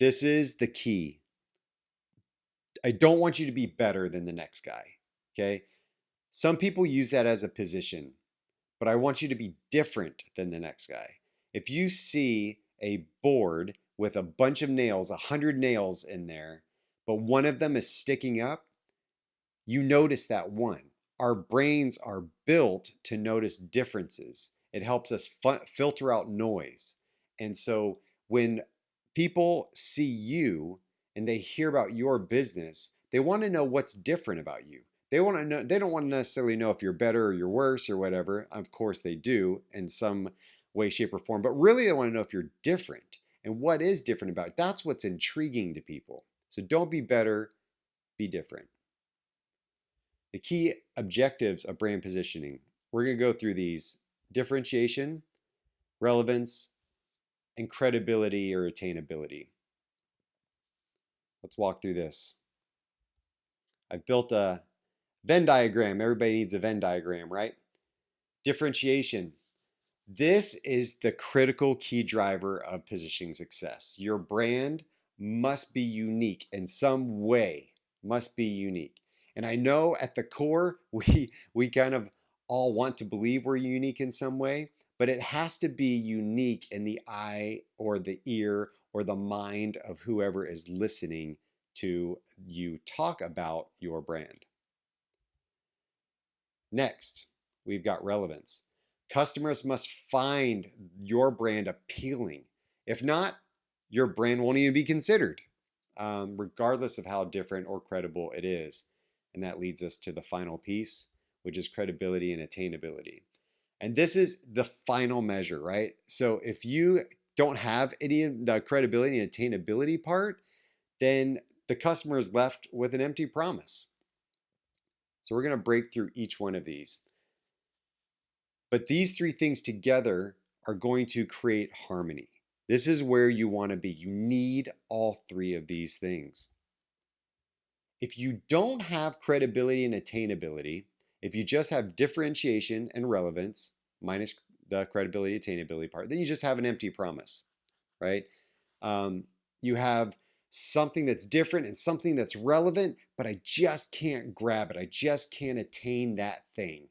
This is the key. I don't want you to be better than the next guy. Okay. Some people use that as a position, but I want you to be different than the next guy. If you see a board with a bunch of nails, 100 nails in there, but one of them is sticking up, you notice that one. Our brains are built to notice differences. It helps us filter out noise. And so when people see you and they hear about your business, they want to know what's different about you. They want to know, they don't want to necessarily know if you're better or you're worse or whatever. Of course they do in some way, shape, or form, but really they want to know if you're different and what is different about it. That's what's intriguing to people. So don't be better, be different. The key objectives of brand positioning. We're going to go through these: differentiation, relevance, and credibility or attainability. Let's walk through this. I've built a Venn diagram. Everybody needs a Venn diagram, right? Differentiation. This is the critical key driver of positioning success. Your brand must be unique in some way, must be unique. And I know at the core, we kind of all want to believe we're unique in some way, but it has to be unique in the eye or the ear or the mind of whoever is listening to you talk about your brand. Next, we've got relevance. Customers must find your brand appealing. If not, your brand won't even be considered, regardless of how different or credible it is. And that leads us to the final piece, which is credibility and attainability. And this is the final measure, right? So if you don't have any of the credibility and attainability part, then the customer is left with an empty promise. So we're going to break through each one of these. But these three things together are going to create harmony. This is where you want to be. You need all three of these things. If you don't have credibility and attainability, if you just have differentiation and relevance minus the credibility attainability part, then you just have an empty promise, right? You have something that's different and something that's relevant, but I just can't grab it. I just can't attain that thing,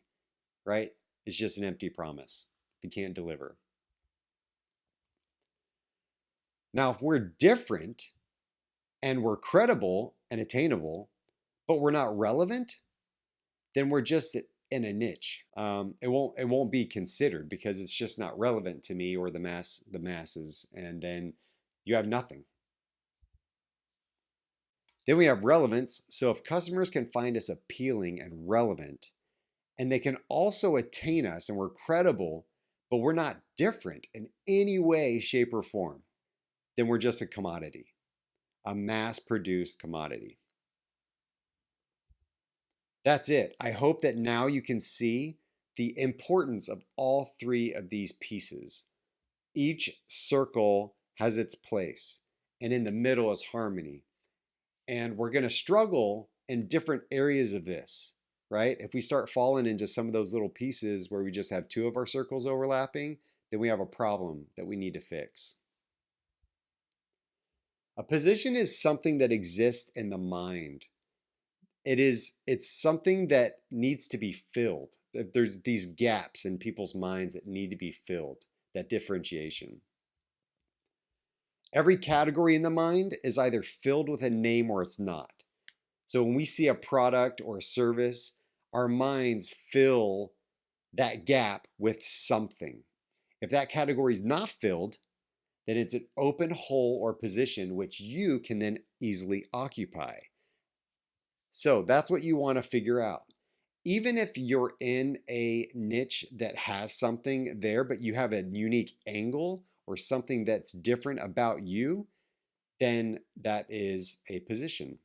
right? It's just an empty promise. You can't deliver. Now, if we're different and we're credible and attainable, but we're not relevant, then we're just in a niche. It won't be considered because it's just not relevant to me or the masses, and then you have nothing. Then we have relevance. So if customers can find us appealing and relevant, and they can also attain us and we're credible, but we're not different in any way, shape, or form, then we're just a commodity, a mass produced commodity. That's it. I hope that now you can see the importance of all three of these pieces. Each circle has its place, and in the middle is harmony. And we're going to struggle in different areas of this, right? If we start falling into some of those little pieces where we just have two of our circles overlapping, then we have a problem that we need to fix. A position is something that exists in the mind. It's something that needs to be filled. There's these gaps in people's minds that need to be filled, that differentiation. Every category in the mind is either filled with a name or it's not. So when we see a product or a service, our minds fill that gap with something. If that category is not filled, then it's an open hole or position which you can then easily occupy. So that's what you want to figure out. Even if you're in a niche that has something there, but you have a unique angle or something that's different about you, then that is a position.